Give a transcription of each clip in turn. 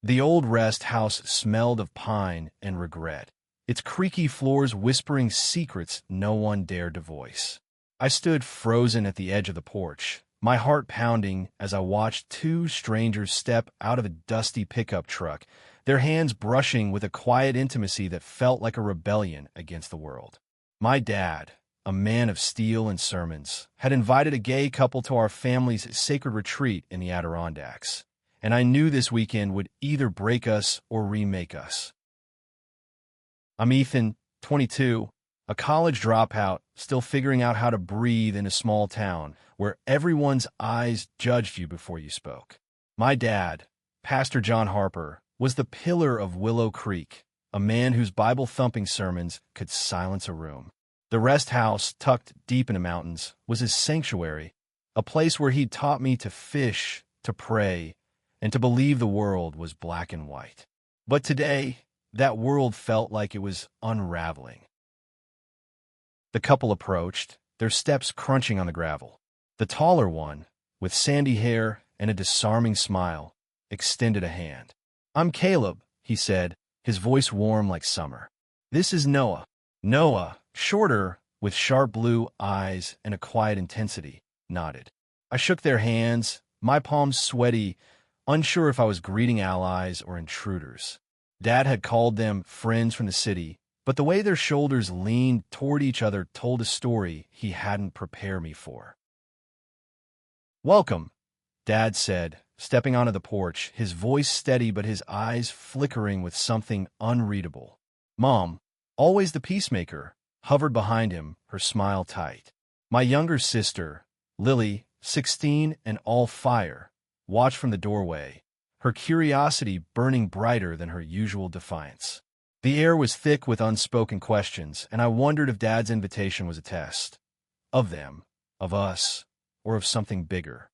The old rest house smelled of pine and regret, its creaky floors whispering secrets no one dared to voice. I stood frozen at the edge of the porch, my heart pounding as I watched two strangers step out of a dusty pickup truck, their hands brushing with a quiet intimacy that felt like a rebellion against the world. My dad, a man of steel and sermons, had invited a gay couple to our family's sacred retreat in the Adirondacks, and I knew this weekend would either break us or remake us. I'm Ethan, 22, a college dropout, still figuring out how to breathe in a small town where everyone's eyes judged you before you spoke. My dad, Pastor John Harper, was the pillar of Willow Creek, a man whose Bible-thumping sermons could silence a room. The rest house, tucked deep in the mountains, was his sanctuary, a place where he'd taught me to fish, to pray, and to believe the world was black and white. But today, that world felt like it was unraveling. The couple approached, their steps crunching on the gravel. The taller one, with sandy hair and a disarming smile, extended a hand. "I'm Caleb," he said, his voice warm like summer. "This is Noah." Noah, shorter, with sharp blue eyes and a quiet intensity, nodded. I shook their hands, my palms sweaty, unsure if I was greeting allies or intruders. Dad had called them friends from the city, but the way their shoulders leaned toward each other told a story he hadn't prepared me for. "Welcome," Dad said, stepping onto the porch, his voice steady but his eyes flickering with something unreadable. Mom, always the peacemaker, hovered behind him, her smile tight. My younger sister, Lily, 16 and all fire, watched from the doorway, her curiosity burning brighter than her usual defiance. The air was thick with unspoken questions, and I wondered if Dad's invitation was a test. Of them, of us, or of something bigger.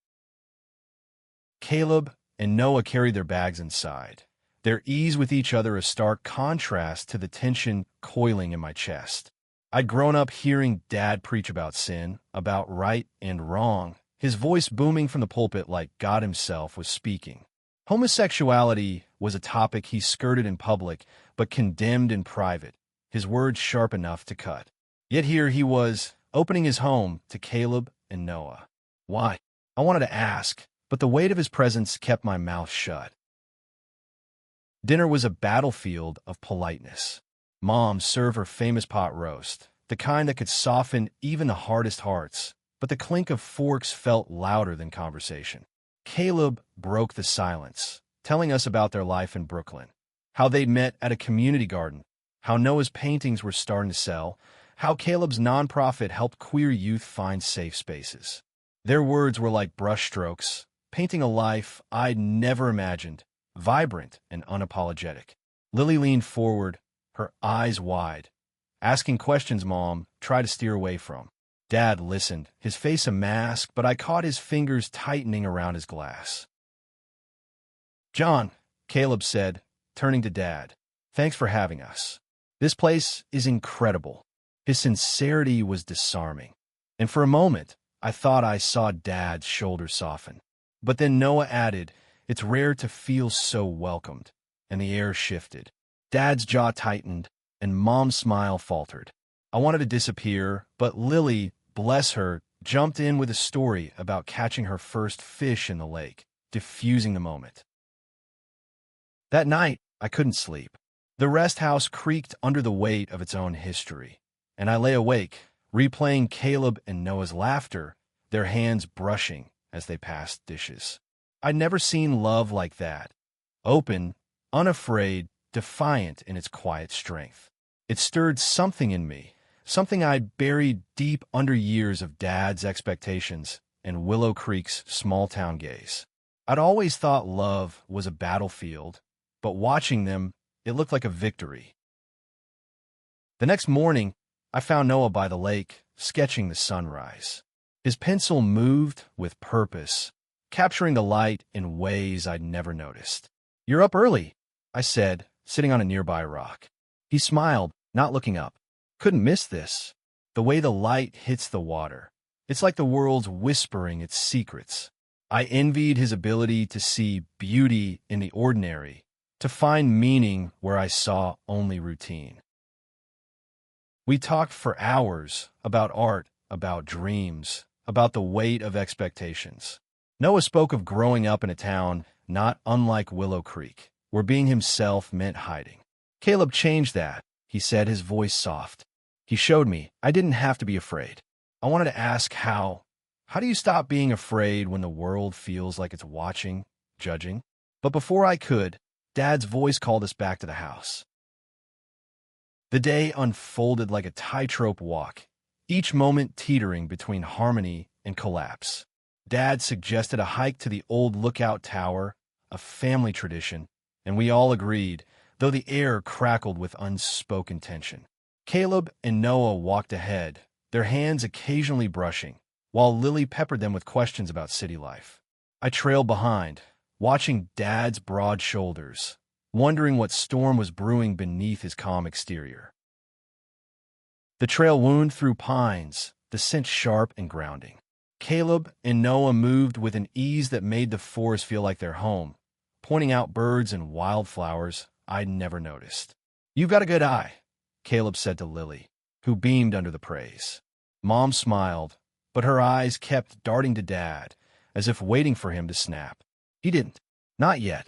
Caleb and Noah carried their bags inside, their ease with each other a stark contrast to the tension coiling in my chest. I'd grown up hearing Dad preach about sin, about right and wrong, his voice booming from the pulpit like God himself was speaking. Homosexuality was a topic he skirted in public but condemned in private, his words sharp enough to cut. Yet here he was, opening his home to Caleb and Noah. Why? I wanted to ask, but the weight of his presence kept my mouth shut. Dinner was a battlefield of politeness. Mom served her famous pot roast, the kind that could soften even the hardest hearts, but the clink of forks felt louder than conversation. Caleb broke the silence, telling us about their life in Brooklyn, how they'd met at a community garden, how Noah's paintings were starting to sell, how Caleb's nonprofit helped queer youth find safe spaces. Their words were like brushstrokes, painting a life I'd never imagined, vibrant and unapologetic. Lily leaned forward, her eyes wide, asking questions Mom tried to steer away from. Dad listened, his face a mask, but I caught his fingers tightening around his glass. "John," Caleb said, turning to Dad, "thanks for having us. This place is incredible." His sincerity was disarming, and for a moment, I thought I saw Dad's shoulders soften. But then Noah added, "It's rare to feel so welcomed," and the air shifted. Dad's jaw tightened, and Mom's smile faltered. I wanted to disappear, but Lily, bless her, jumped in with a story about catching her first fish in the lake, diffusing the moment. That night, I couldn't sleep. The rest house creaked under the weight of its own history, and I lay awake, replaying Caleb and Noah's laughter, their hands brushing as they passed dishes. I'd never seen love like that. Open, unafraid, defiant in its quiet strength. It stirred something in me, something I'd buried deep under years of Dad's expectations and Willow Creek's small-town gaze. I'd always thought love was a battlefield, but watching them, it looked like a victory. The next morning, I found Noah by the lake, sketching the sunrise. His pencil moved with purpose, capturing the light in ways I'd never noticed. "You're up early," I said, sitting on a nearby rock. He smiled, not looking up. "Couldn't miss this. The way the light hits the water. It's like the world's whispering its secrets." I envied his ability to see beauty in the ordinary, to find meaning where I saw only routine. We talked for hours about art, about dreams, about the weight of expectations. Noah spoke of growing up in a town not unlike Willow Creek, where being himself meant hiding. Caleb changed that, he said, his voice soft. He showed me I didn't have to be afraid. I wanted to ask how. How do you stop being afraid when the world feels like it's watching, judging? But before I could, Dad's voice called us back to the house. The day unfolded like a tightrope walk, each moment teetering between harmony and collapse. Dad suggested a hike to the old lookout tower, a family tradition, and we all agreed, though the air crackled with unspoken tension. Caleb and Noah walked ahead, their hands occasionally brushing, while Lily peppered them with questions about city life. I trailed behind, watching Dad's broad shoulders, wondering what storm was brewing beneath his calm exterior. The trail wound through pines, the scent sharp and grounding. Caleb and Noah moved with an ease that made the forest feel like their home, pointing out birds and wildflowers I'd never noticed. "You've got a good eye," Caleb said to Lily, who beamed under the praise. Mom smiled, but her eyes kept darting to Dad, as if waiting for him to snap. He didn't. Not yet.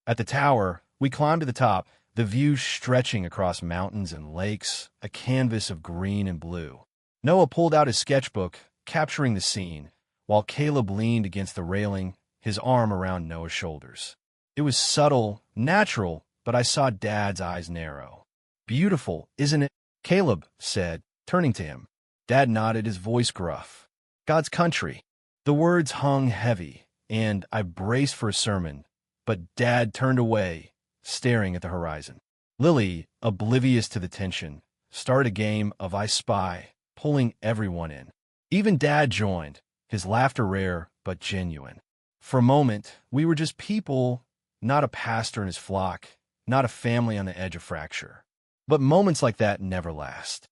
At the tower, we climbed to the top, the view stretching across mountains and lakes, a canvas of green and blue. Noah pulled out his sketchbook, capturing the scene, while Caleb leaned against the railing, his arm around Noah's shoulders. It was subtle, natural, but I saw Dad's eyes narrow. "Beautiful, isn't it?" Caleb said, turning to him. Dad nodded, his voice gruff. "God's country." The words hung heavy, and I braced for a sermon, but Dad turned away, staring at the horizon. Lily, oblivious to the tension, started a game of I Spy, pulling everyone in. Even Dad joined, his laughter rare but genuine. For a moment, we were just people, not a pastor and his flock, not a family on the edge of fracture. But moments like that never last.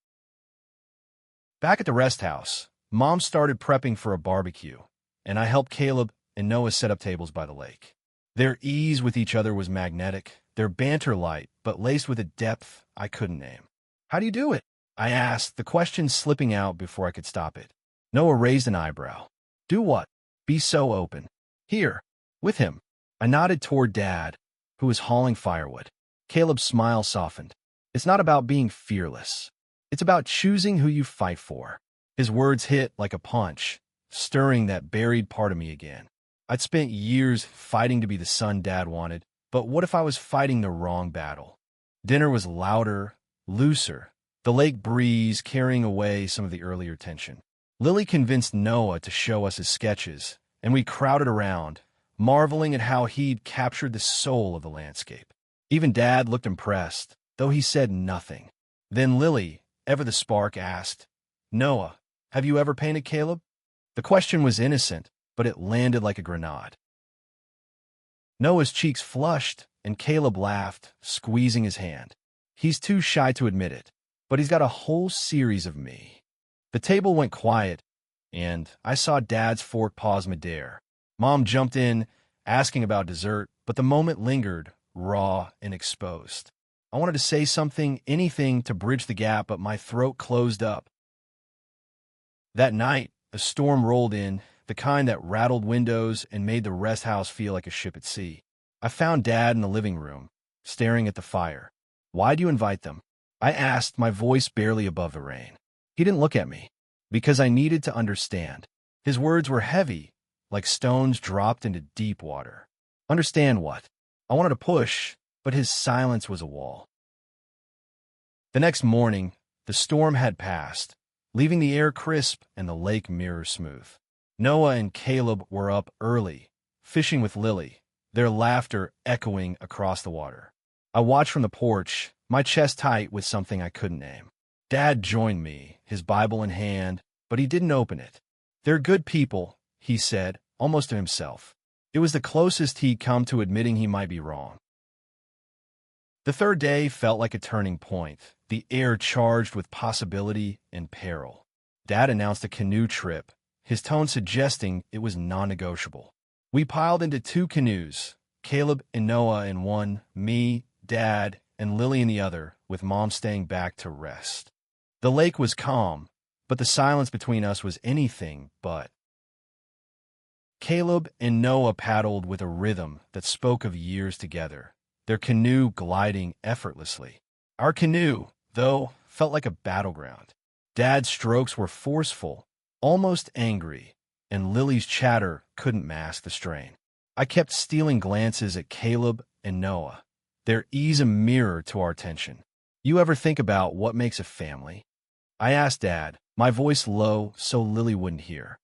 Back at the rest house, Mom started prepping for a barbecue, and I helped Caleb and Noah set up tables by the lake. Their ease with each other was magnetic, their banter light, but laced with a depth I couldn't name. "How do you do it?" I asked, the question slipping out before I could stop it. Noah raised an eyebrow. "Do what?" "Be so open." "Here, with him." I nodded toward Dad, who was hauling firewood. Caleb's smile softened. "It's not about being fearless. It's about choosing who you fight for." His words hit like a punch, stirring that buried part of me again. I'd spent years fighting to be the son Dad wanted, but what if I was fighting the wrong battle? Dinner was louder, looser, the lake breeze carrying away some of the earlier tension. Lily convinced Noah to show us his sketches, and we crowded around, marveling at how he'd captured the soul of the landscape. Even Dad looked impressed, though he said nothing. Then Lily, ever the spark, asked, "Noah, have you ever painted Caleb?" The question was innocent, but it landed like a grenade. Noah's cheeks flushed, and Caleb laughed, squeezing his hand. He's too shy to admit it, but he's got a whole series of me. The table went quiet, and I saw Dad's fork pause midair. Mom jumped in, asking about dessert, but the moment lingered, raw and exposed. I wanted to say something, anything to bridge the gap, but my throat closed up. That night, a storm rolled in, the kind that rattled windows and made the rest house feel like a ship at sea. I found Dad in the living room, staring at the fire. "Why do you invite them?" I asked, my voice barely above the rain. He didn't look at me, because I needed to understand. His words were heavy, like stones dropped into deep water. Understand what? I wanted to push, but his silence was a wall. The next morning, the storm had passed, leaving the air crisp and the lake mirror smooth. Noah and Caleb were up early, fishing with Lily, their laughter echoing across the water. I watched from the porch, my chest tight with something I couldn't name. Dad joined me, his Bible in hand, but he didn't open it. "They're good people," he said, almost to himself. It was the closest he'd come to admitting he might be wrong. The third day felt like a turning point, the air charged with possibility and peril. Dad announced a canoe trip, his tone suggesting it was non-negotiable. We piled into 2 canoes, Caleb and Noah in one, me, Dad, and Lily in the other, with Mom staying back to rest. The lake was calm, but the silence between us was anything but. Caleb and Noah paddled with a rhythm that spoke of years together, their canoe gliding effortlessly. Our canoe, though, felt like a battleground. Dad's strokes were forceful, almost angry, and Lily's chatter couldn't mask the strain. I kept stealing glances at Caleb and Noah, their ease a mirror to our tension. You ever think about what makes a family? I asked Dad, my voice low so Lily wouldn't hear.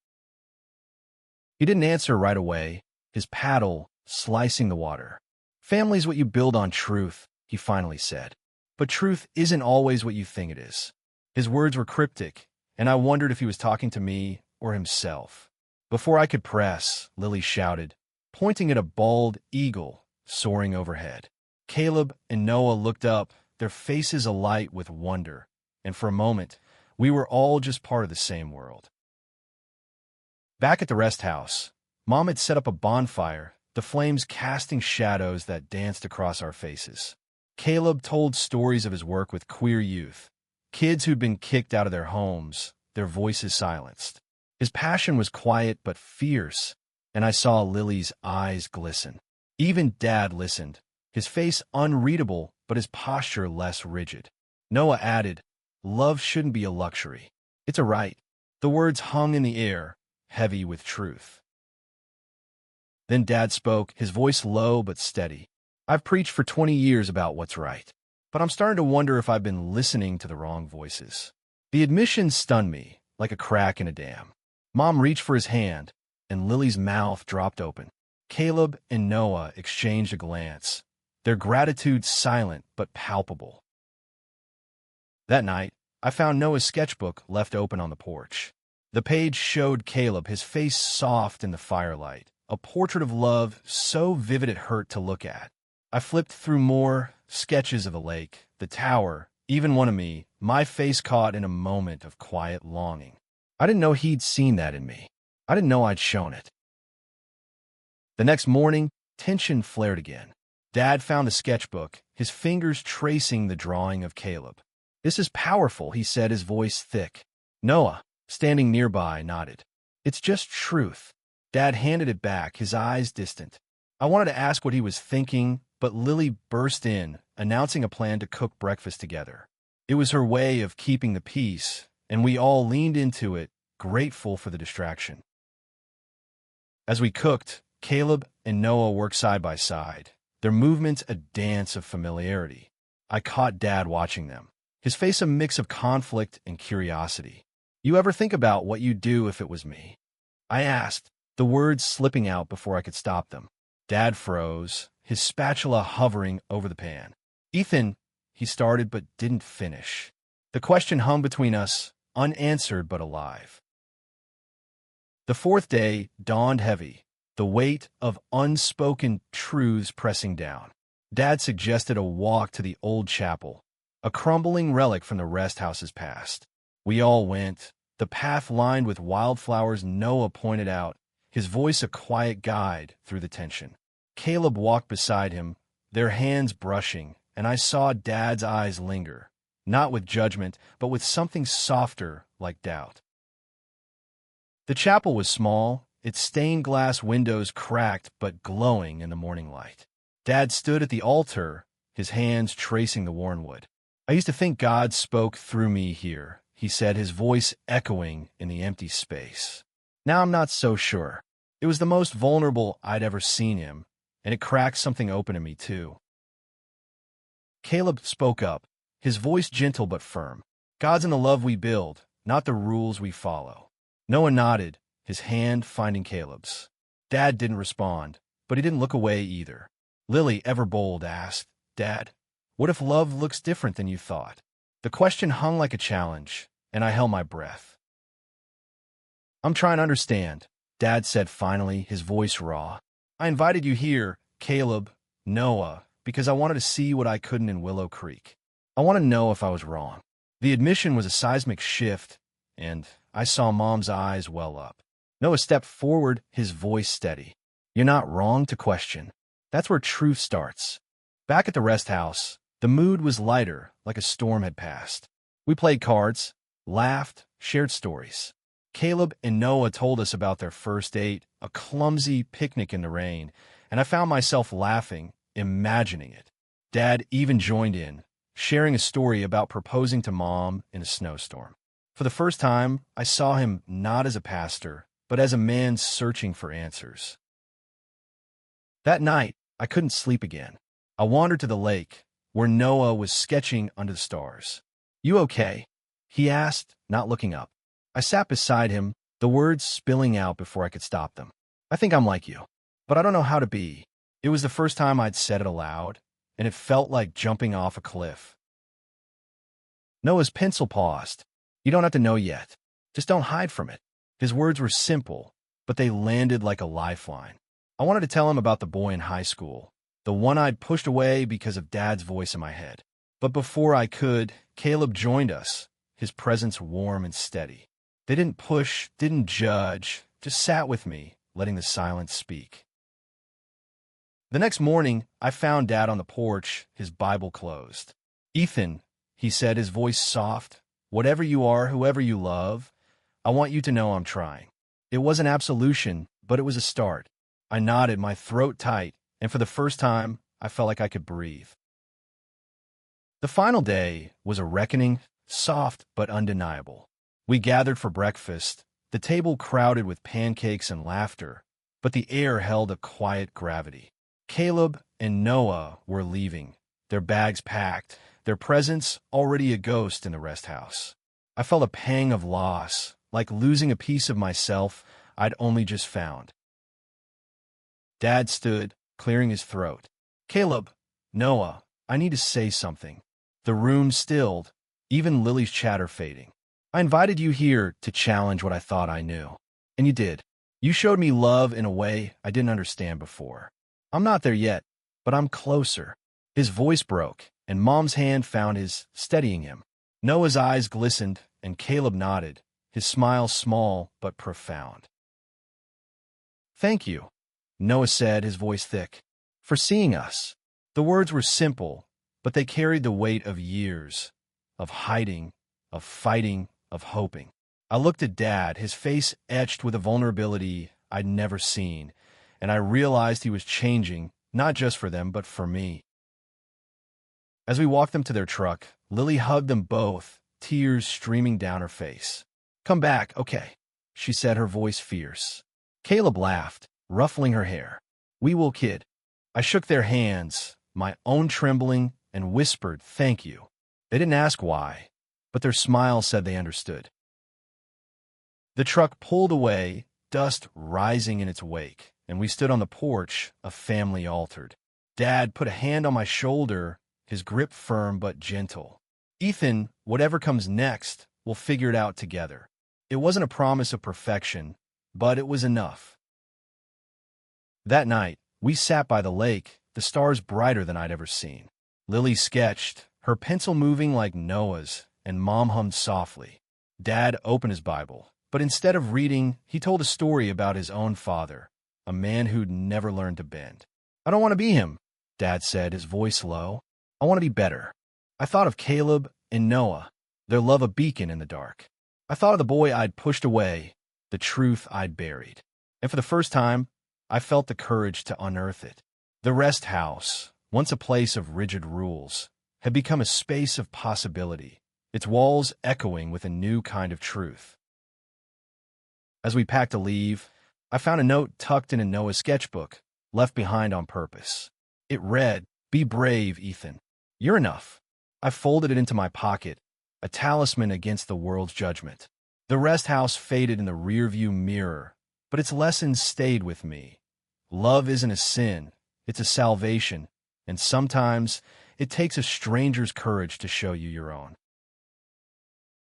He didn't answer right away, his paddle slicing the water. Family's what you build on truth, he finally said. But truth isn't always what you think it is. His words were cryptic, and I wondered if he was talking to me or himself. Before I could press, Lily shouted, pointing at a bald eagle soaring overhead. Caleb and Noah looked up, their faces alight with wonder, and for a moment, we were all just part of the same world. Back at the rest house, Mom had set up a bonfire, the flames casting shadows that danced across our faces. Caleb told stories of his work with queer youth, kids who'd been kicked out of their homes, their voices silenced. His passion was quiet but fierce, and I saw Lily's eyes glisten. Even Dad listened, his face unreadable but his posture less rigid. Noah added, love shouldn't be a luxury. It's a right. The words hung in the air, heavy with truth. Then Dad spoke, his voice low but steady. I've preached for 20 years about what's right, but I'm starting to wonder if I've been listening to the wrong voices. The admission stunned me, like a crack in a dam. Mom reached for his hand, and Lily's mouth dropped open. Caleb and Noah exchanged a glance, their gratitude silent but palpable. That night, I found Noah's sketchbook left open on the porch. The page showed Caleb, his face soft in the firelight, a portrait of love so vivid it hurt to look at. I flipped through more sketches of the lake, the tower, even one of me, my face caught in a moment of quiet longing. I didn't know he'd seen that in me. I didn't know I'd shown it. The next morning, tension flared again. Dad found the sketchbook, his fingers tracing the drawing of Caleb. This is powerful, he said, his voice thick. Noah, standing nearby, nodded. It's just truth. Dad handed it back, his eyes distant. I wanted to ask what he was thinking, but Lily burst in, announcing a plan to cook breakfast together. It was her way of keeping the peace, and we all leaned into it, grateful for the distraction. As we cooked, Caleb and Noah worked side by side, their movements a dance of familiarity. I caught Dad watching them, his face a mix of conflict and curiosity. You ever think about what you'd do if it was me? I asked, the words slipping out before I could stop them. Dad froze, his spatula hovering over the pan. Ethan, he started but didn't finish. The question hung between us, unanswered but alive. The fourth day dawned heavy, the weight of unspoken truths pressing down. Dad suggested a walk to the old chapel, a crumbling relic from the rest house's past. We all went, the path lined with wildflowers Noah pointed out, his voice a quiet guide through the tension. Caleb walked beside him, their hands brushing, and I saw Dad's eyes linger, not with judgment, but with something softer like doubt. The chapel was small, its stained glass windows cracked but glowing in the morning light. Dad stood at the altar, his hands tracing the worn wood. I used to think God spoke through me here, he said, his voice echoing in the empty space. Now I'm not so sure. It was the most vulnerable I'd ever seen him, and it cracked something open in me too. Caleb spoke up, his voice gentle but firm. God's in the love we build, not the rules we follow. Noah nodded, his hand finding Caleb's. Dad didn't respond, but he didn't look away either. Lily, ever bold, asked, Dad, what if love looks different than you thought? The question hung like a challenge, and I held my breath. I'm trying to understand, Dad said finally, his voice raw. I invited you here, Caleb, Noah, because I wanted to see what I couldn't in Willow Creek. I want to know if I was wrong. The admission was a seismic shift, and I saw Mom's eyes well up. Noah stepped forward, his voice steady. You're not wrong to question. That's where truth starts. Back at the rest house, the mood was lighter, like a storm had passed. We played cards, laughed, shared stories. Caleb and Noah told us about their first date, a clumsy picnic in the rain, and I found myself laughing, imagining it. Dad even joined in, sharing a story about proposing to Mom in a snowstorm. For the first time, I saw him not as a pastor, but as a man searching for answers. That night, I couldn't sleep again. I wandered to the lake, where Noah was sketching under the stars. "You okay?" he asked, not looking up. I sat beside him, the words spilling out before I could stop them. "I think I'm like you, but I don't know how to be." It was the first time I'd said it aloud, and it felt like jumping off a cliff. Noah's pencil paused. "You don't have to know yet. Just don't hide from it." His words were simple, but they landed like a lifeline. I wanted to tell him about the boy in high school, the one I'd pushed away because of Dad's voice in my head. But before I could, Caleb joined us, his presence warm and steady. They didn't push, didn't judge, just sat with me, letting the silence speak. The next morning, I found Dad on the porch, his Bible closed. "Ethan," he said, his voice soft, "whatever you are, whoever you love, I want you to know I'm trying." It wasn't absolution, but it was a start. I nodded, my throat tight, and for the first time, I felt like I could breathe. The final day was a reckoning, soft but undeniable. We gathered for breakfast, the table crowded with pancakes and laughter, but the air held a quiet gravity. Caleb and Noah were leaving, their bags packed, their presence already a ghost in the rest house. I felt a pang of loss, like losing a piece of myself I'd only just found. Dad stood, clearing his throat. "Caleb, Noah, I need to say something." The room stilled, even Lily's chatter fading. "I invited you here to challenge what I thought I knew. And you did. You showed me love in a way I didn't understand before. I'm not there yet, but I'm closer." His voice broke, and Mom's hand found his, steadying him. Noah's eyes glistened, and Caleb nodded, his smile small but profound. "Thank you," Noah said, his voice thick, "for seeing us." The words were simple, but they carried the weight of years, of hiding, of fighting, of hoping. I looked at Dad, his face etched with a vulnerability I'd never seen, and I realized he was changing, not just for them, but for me. As we walked them to their truck, Lily hugged them both, tears streaming down her face. "Come back, okay," she said, her voice fierce. Caleb laughed, ruffling her hair. "We will, kid." I shook their hands, my own trembling, and whispered, "Thank you." They didn't ask why, but their smile said they understood. The truck pulled away, dust rising in its wake, and we stood on the porch, a family altered. Dad put a hand on my shoulder, his grip firm but gentle. "Ethan, whatever comes next, we'll figure it out together." It wasn't a promise of perfection, but it was enough. That night, we sat by the lake, the stars brighter than I'd ever seen. Lily sketched, her pencil moving like Noah's, and Mom hummed softly. Dad opened his Bible, but instead of reading, he told a story about his own father, a man who'd never learned to bend. "I don't want to be him," Dad said, his voice low. "I want to be better." I thought of Caleb and Noah, their love a beacon in the dark. I thought of the boy I'd pushed away, the truth I'd buried. And for the first time, I felt the courage to unearth it. The rest house, once a place of rigid rules, had become a space of possibility, its walls echoing with a new kind of truth. As we packed to leave, I found a note tucked in Noah's sketchbook, left behind on purpose. It read, "Be brave, Ethan. You're enough." I folded it into my pocket, a talisman against the world's judgment. The rest house faded in the rearview mirror, but its lessons stayed with me. Love isn't a sin, it's a salvation, and sometimes it takes a stranger's courage to show you your own.